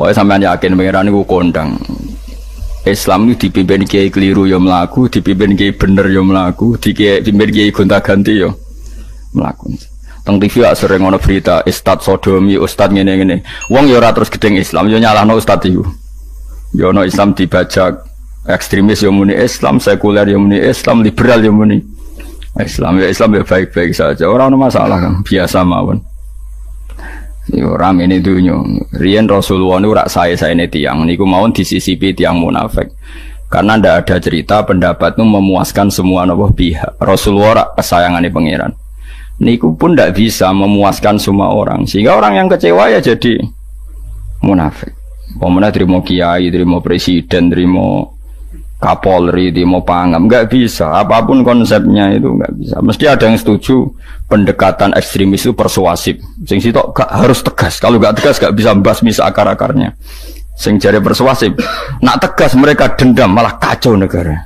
Pokoknya sampean yakin pangeran iku kondang. Islam itu dipimpin kiai keliru ya mlaku, dipimpin kiai bener ya mlaku, dipimpin kiai gonta-ganti ya mlaku. Teng TV sering ono berita ustad sodomi, ustad ngene-ngene. Wong ya ora terus gedeng Islam, ya nyalahno ustad iku. Ya ono Islam dibajak, ekstremis ya muni Islam, sekuler ya muni Islam, liberal ya muni Islam. Ya Islam ya baik-baik saja. Ora ono masalah kan, biasa mawon. Yo rame ini dunya. Riyen Rasulullah niku rak sae-saene tiyang niku mawon disisipi tiyang munafik. Karena ndak ada cerita pendapat itu memuaskan semua napa pihak. Rasulullah rak kesayangane pangeran. Niku pun ndak bisa memuaskan semua orang. Sehingga orang yang kecewa ya jadi munafik. Pemene terima kiai, terima presiden, terima Kapolri, terima pangam, enggak bisa. Apapun konsepnya itu enggak bisa. Mesti ada yang setuju pendekatan ekstremis itu persuasif. Sing sitok gak harus tegas. Kalau enggak tegas enggak bisa basmi akar-akarnya. Sing jare persuasif, nak tegas mereka dendam malah kacau negara.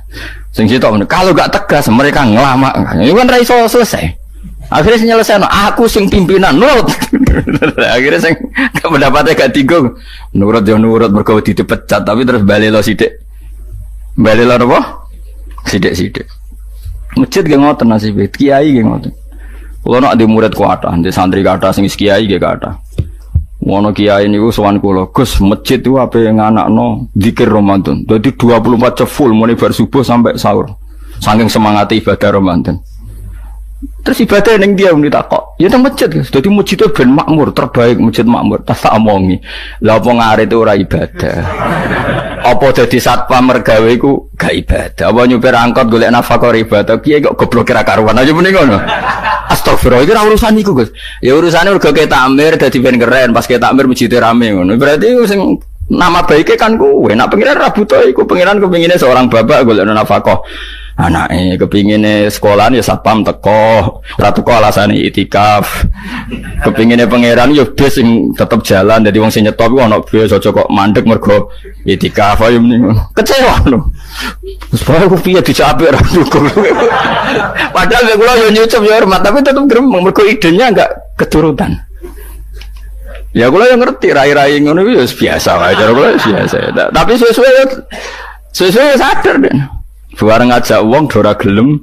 Sing sitok kalau enggak tegas mereka ngelamak. Ini kan ra iso selesai. Akhirnya nyelesaikan, aku sing pimpinan nurut. Akhirnya sing pendapatnya gak tinggal. Nurut ya nurut mergo dipecat tapi terus balik lo sithik. Balik lo apa? Sithik-sithik. Masjid ge ngoten nasibe, kiai ge ngoten. Kulo nek di murid kuatah, di santri kathah sing kiai ge kathah. Ngono kiai niku sowan kula, Gus, masjid itu ape nganakno zikir Ramadan. Dadi 24 jam full mulai bar subuh sampai sahur. Saking semangat ibadah Ramadan. Terus ibadah ning dia muni takok. Ya teng masjid, Gus. Dadi masjid itu ben makmur, terbaik masjid makmur. Tak omongi. Lah apa ngarit itu ora ibadah. Apa dadi satpam mergawe iku gak ibadah. Apa nyupir angkot golek nafkah ibadah. Kiye kok goblok kira karuan aja muni ngono. Astagfirullah, iki ora urusan iku, Gus. Ya urusane mergo ketamir dadi ben keren, pas ketamir masjid rame ngono. Berarti sing nama baiknya kan kuwe. Nak pengiran ra butuh iku, pengiran kepingine seorang bapak golek nafkah. Anake kepingine sekolahan ya satpam teko, ora teko alasane itikaf. Kepingine pangeran ya bis sing tetep jalan, dadi wong sing nyetop iku ana bis aja kok mandek mergo itikaf ayo mending. Kecewa lho. Wis bae ku piye dicapik ra dukung. Padahal kula yo nyucup yo hormat tapi tetep gremeng mergo idenya enggak keturutan. Ya kula yo ngerti rai-rai ngono iku ya biasa wae cara kula biasa. Tapi sesuai sadar deh. Bareng ngajak wong ora gelem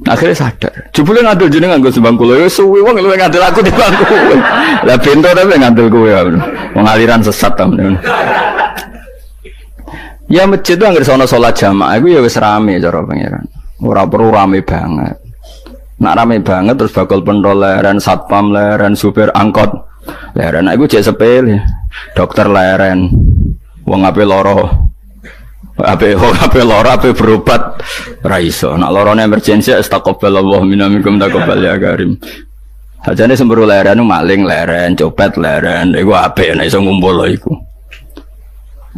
akhirnya sadar. Jebule ngandel jeneng nganggo sembang kula ya suwi wong luwih ngandel aku di bangku. Lah bento tapi ngandel kowe ya. Wong aliran sesat ta. Ya masjid itu anggere sono salat jamaah iku ya wis rame cara pangeran. Ora perlu rame banget. Nak rame banget terus bakal pentol leren satpam leren supir angkot leren iku jek sepele. Dokter leren. Wong ape loro. Ape lara ape berobat ra iso. Nak larane emergensi astagfirullah minamikum taqabbal ya karim. Ajane semburu leren maling leren, copet leren, iku ape nek iso ngumpul iku.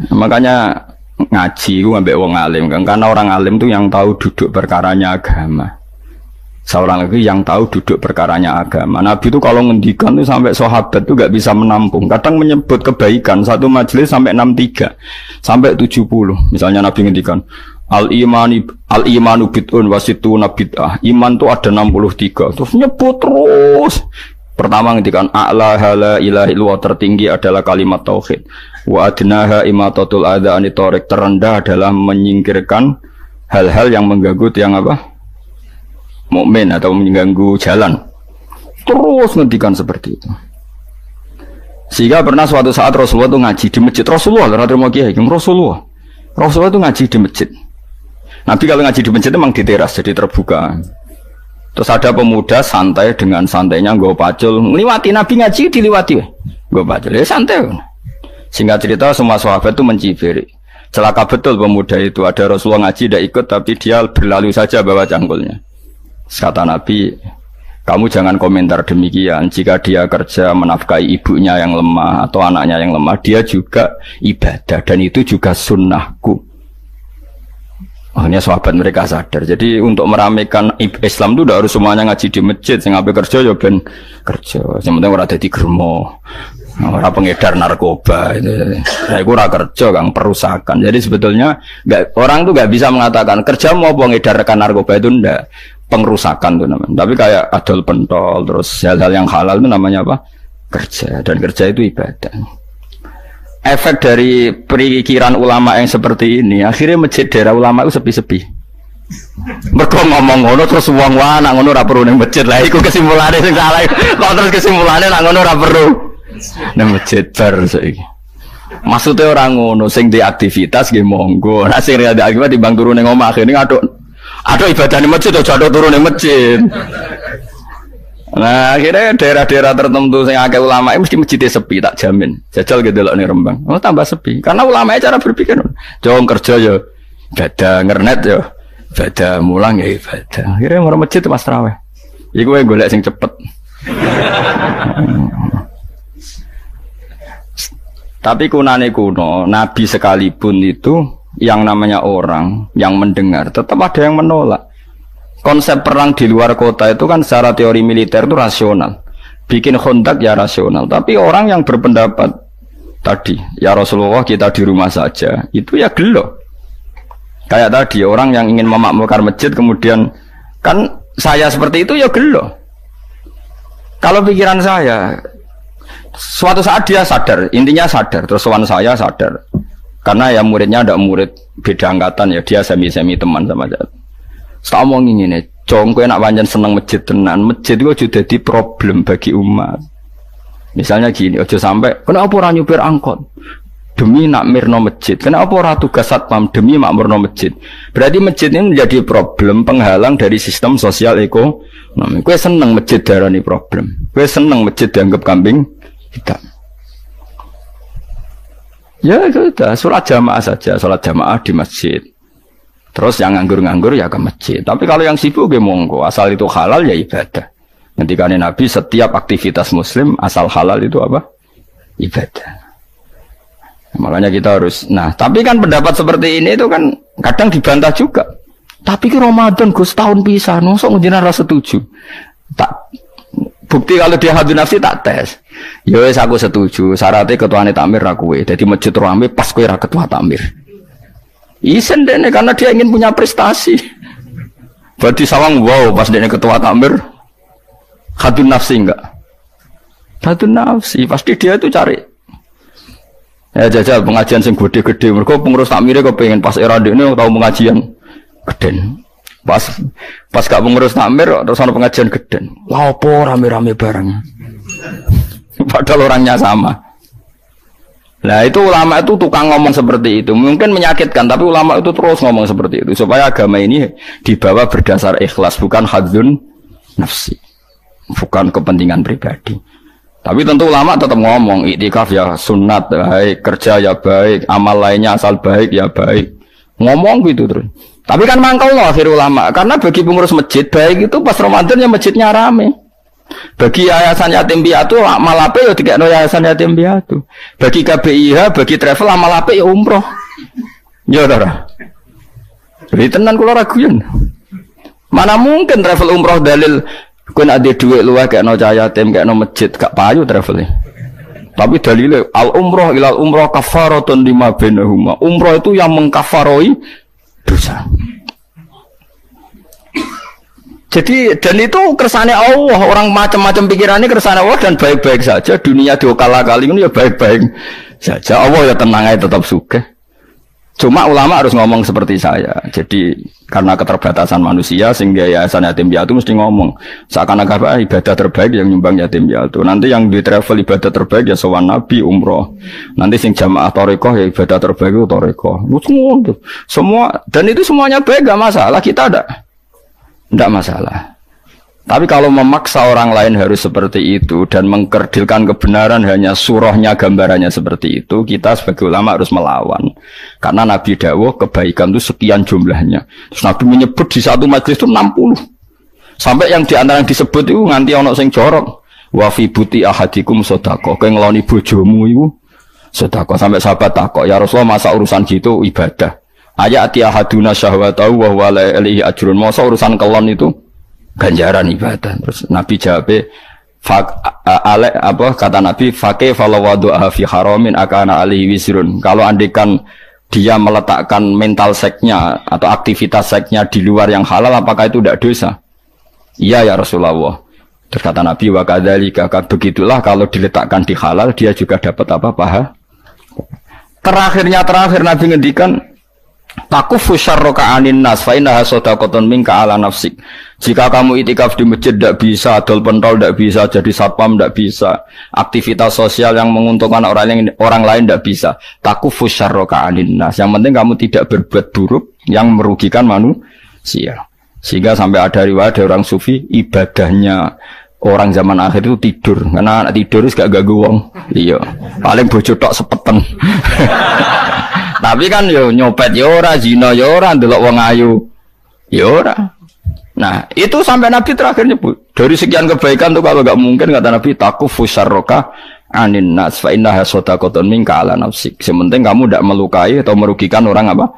Makanya ngaji iku ambek wong alim kan, karena orang alim itu yang tahu duduk perkaranya agama. Seorang lagi yang tahu duduk perkaranya agama. Nabi itu kalau ngendikan itu sampai sahabat itu gak bisa menampung. Kadang menyebut kebaikan satu majelis sampai 63 sampai 70. Misalnya Nabi ngendikan al-imanu bid'un wasituna bid'ah. Iman itu ada 63. Terus nyebut terus. Pertama ngendikan a'laha la ilaha illallah, tertinggi adalah kalimat tauhid. Wa adnaha imatatul adza anit thariq, terendah adalah menyingkirkan hal-hal yang mengganggu yang apa? Mukmin atau mengganggu jalan. Terus ngendikan seperti itu. Sehingga pernah suatu saat Rasulullah itu ngaji di masjid. Rasulullah itu ngaji di masjid. Nabi kalau ngaji di masjid memang di teras jadi terbuka. Terus ada pemuda santai dengan santainya nggo pacul, ngliwati Nabi ngaji diliwati. Nggo pacul ya santai. Singkat cerita semua sahabat itu mencibiri. Celaka betul pemuda itu, ada Rasulullah ngaji tidak ikut tapi dia berlalu saja bawa cangkulnya. Kata Nabi, kamu jangan komentar demikian. Jika dia kerja menafkahi ibunya yang lemah atau anaknya yang lemah, dia juga ibadah dan itu juga sunnahku. Akhirnya sahabat mereka sadar. Jadi untuk meramaikan Islam itu tidak harus semuanya ngaji di masjid. Sing ape kerja ya ben kerja. Yang penting ora dadi germo. Ora pengedar narkoba itu. Nah, itu ora kerja Kang, perusakan. Jadi sebetulnya orang tuh nggak bisa mengatakan kerja mau mengedarkan narkoba itu ndak. Pengrusakan tuh namanya. Tapi kayak adol pentol terus hal-hal yang halal itu namanya apa? Kerja. Dan kerja itu ibadah. efek dari perikiran ulama yang seperti ini, akhirnya masjid daerah ulama itu sepi-sepi. Mergo ngomong ngono terus wong wae nak ngono ora perlu ning masjid. Lah iku kesimpulane sing salah. Kok terus kesimpulane nak ngono ora perlu ning masjid bar saiki. Maksudnya orang ngono sing di aktivitas nggih monggo. Nek sing ada aktivitas timbang turu ning omah akhirnya aduk ibadah ning masjid aja aduk turu ning masjid. Nah, akhirnya daerah-daerah tertentu yang agak ulama mesti masjidnya sepi, tak jamin. Jajal gitu loh nih Rembang. Oh, tambah sepi. Karena ulama cara berpikir, jauh kerja ya, ibadah ngernet ya, ibadah mulang ya ibadah. Akhirnya mau masjid mas terawih. Iku yang golek sing cepet. Tapi kunane kuno, Nabi sekalipun itu yang namanya orang yang mendengar, tetap ada yang menolak. Konsep perang di luar kota itu kan secara teori militer itu rasional. Bikin kontak ya rasional. Tapi orang yang berpendapat tadi, ya Rasulullah kita di rumah saja, itu ya gelo. Kayak tadi, orang yang ingin memakmurkan masjid kemudian, kan saya seperti itu ya gelo. Kalau pikiran saya, suatu saat dia sadar, intinya sadar, terus sowan saya sadar. Karena ya muridnya ada murid beda angkatan ya, dia semi-semi teman sama saya. Tak omong ngene, cong kowe nak pancen seneng masjid tenan, masjid itu aja dadi problem bagi umat. Misalnya gini, aja sampai kenapa ora nyupir angkot demi nak mirno masjid, kenapa ora tugas satpam demi makmurno masjid. Berarti masjid ini menjadi problem penghalang dari sistem sosial ekonomi. Kowe seneng masjid darani problem, kowe seneng masjid dianggap kambing hitam. Ya sudah, sholat jamaah saja, sholat jamaah di masjid. Terus yang nganggur-nganggur ya ke masjid. Tapi kalau yang sibuk ya monggo, asal itu halal ya ibadah. Ketika Nabi setiap aktivitas muslim asal halal itu apa? Ibadah. Makanya kita harus. Nah, tapi kan pendapat seperti ini itu kan kadang dibantah juga. Tapi ke Ramadan Gus tahun pisah, nosok ngejinan rasa setuju. Tak bukti kalau dia hadun nafsi tak tes. Ya wes aku setuju. Syaratnya ketuane takmir ra kowe. Dadi masjid rame pas kowe ra ketua takmir. Isen deh karena dia ingin punya prestasi. Berarti sawang wow pas dia ketua takmir hadun nafsi enggak? Hadun nafsi pasti dia itu cari. Ya jajal pengajian sing gede-gede. Mereka pengurus takmirnya kepengen pas era ini tahu pengajian geden. Pas gak pengurus takmir terus ada pengajian geden. Wah po rame-rame bareng. Padahal orangnya sama. Nah itu ulama itu tukang ngomong seperti itu. Mungkin menyakitkan, tapi ulama itu terus ngomong seperti itu supaya agama ini dibawa berdasar ikhlas, bukan hadzun nafsi, bukan kepentingan pribadi. Tapi tentu ulama tetap ngomong iktikaf ya sunat baik, kerja ya baik, amal lainnya asal baik ya baik. Ngomong gitu terus. Tapi kan mangkal loh akhir ulama, karena bagi pengurus masjid baik itu pas Ramadan ya masjidnya rame. Bagi yayasan yatim piatu amal apik ya dikekno yayasan yatim piatu. Bagi KBIH, bagi travel amal apik ya umroh. Ya ora. Jadi tenan kula raguyan. Mana mungkin travel umroh dalil kowe nek ade dhuwit luwih kekno cah yatim kekno masjid gak payu travel. Tapi dalile al umroh ilal umroh kafaratun lima bainahuma. Umroh itu yang mengkafaroi dosa. Jadi dan itu kersane Allah, orang macam-macam pikirannya kersane Allah dan baik-baik saja. Dunia diokal-akali ini ya baik-baik saja. Allah ya tenang aja tetap sugih. Cuma ulama harus ngomong seperti saya. Jadi karena keterbatasan manusia sehingga yayasan yatim piatu mesti ngomong seakan-akan ibadah terbaik yang nyumbang yatim piatu. Nanti yang di travel ibadah terbaik ya sowan nabi umroh. Nanti sing jamaah thariqah ya ibadah terbaik itu thariqah. Semua dan itu semuanya baik gak masalah, kita tidak masalah. Tapi kalau memaksa orang lain harus seperti itu dan mengkerdilkan kebenaran hanya surahnya gambarannya seperti itu, kita sebagai ulama harus melawan. Karena Nabi dawuh kebaikan itu sekian jumlahnya. Terus Nabi menyebut di satu majelis itu 60. Sampai yang di antara yang disebut itu nganti ono sing jorok. Wa fi buti ahadikum sedekah. Kowe ngeloni bojomu iku sedekah. Sampai sahabat takok, "Ya Rasulullah, masa urusan gitu ibadah?" Ayati ahaduna syahwatahu wa huwa la ilaihi ajrun. Masa urusan kelon itu ganjaran ibadah. Terus Nabi jawab, kata Nabi, "Faqih falawadu'a fi haramin akana alaihi wisrun." Kalau andikan dia meletakkan mental seknya atau aktivitas seknya di luar yang halal, apakah itu tidak dosa? Iya ya Rasulullah. Terus kata Nabi, "Wa kadzalika," begitulah kalau diletakkan di halal dia juga dapat apa? Pahala. terakhir Nabi ngendikan takufu syarroka anin nas fa innaha shadaqatun minka ala nafsik. Jika kamu itikaf di masjid tidak bisa, adol pentol tidak bisa, jadi satpam tidak bisa, aktivitas sosial yang menguntungkan orang lain tidak bisa. Takufu syarroka anin nas. Yang penting kamu tidak berbuat buruk yang merugikan manusia. Sehingga sampai ada riwayat dari orang sufi, ibadahnya orang zaman akhir itu tidur, karena anak tidur itu gak ganggu wong. Iya, paling bojo tok sepeten. Tapi kan yo nyopet yo ora, zina yo ora, ndelok wong ayu yo ora. Nah, itu sampai Nabi terakhir nyebut. Dari sekian kebaikan tuh kalau gak mungkin kata Nabi takufu syarroka anin nas fa innaha shadaqatun minka ala nafsik. Sementing kamu tidak melukai atau merugikan orang apa?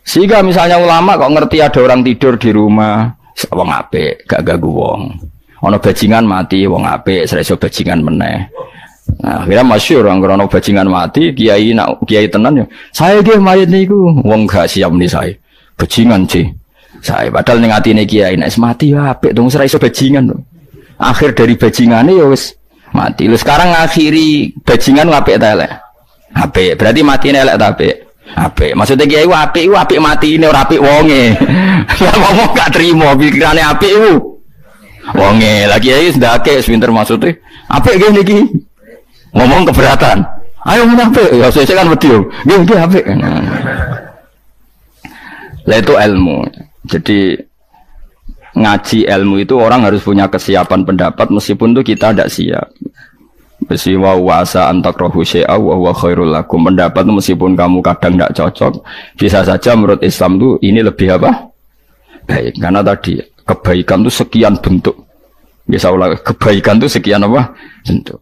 Sehingga misalnya ulama kok ngerti ada orang tidur di rumah, wong apik, gak ganggu wong. Ono bajingan mati, wong apik, iso bajingan meneh. Nah, akhirnya masyhur orang krono bajingan mati, kiai tenan yo. Saya ge mayit niku, wong gak siap nih saya. Bajingan sih. Saya padahal ning atine kiai nek mati ya apik dong ora iso bajingan. Akhir dari bajingane ya wis mati. Lho sekarang ngakhiri bajingan apik ta elek? Apik. Berarti matine elek ta apik? Apik. Maksudnya kiai ku apik matine ora apik wonge. Lah ngomong gak trimo pikirane apik ku. Wonge lagi kiai ndake pinter maksudnya. Apik ge niki. Ngomong keberatan. Ayo ngomong apik. Ya sesuk kan wedi yo. Nggih apik. Lah itu ilmu. Jadi ngaji ilmu itu orang harus punya kesiapan pendapat meskipun itu kita tidak siap. Wa wasa antakrohu syai'a wa huwa khairul lakum. Pendapat itu meskipun kamu kadang tidak cocok, bisa saja menurut Islam itu ini lebih apa? Baik. Karena tadi kebaikan itu sekian bentuk. Bisa ulang, kebaikan itu sekian apa? Bentuk.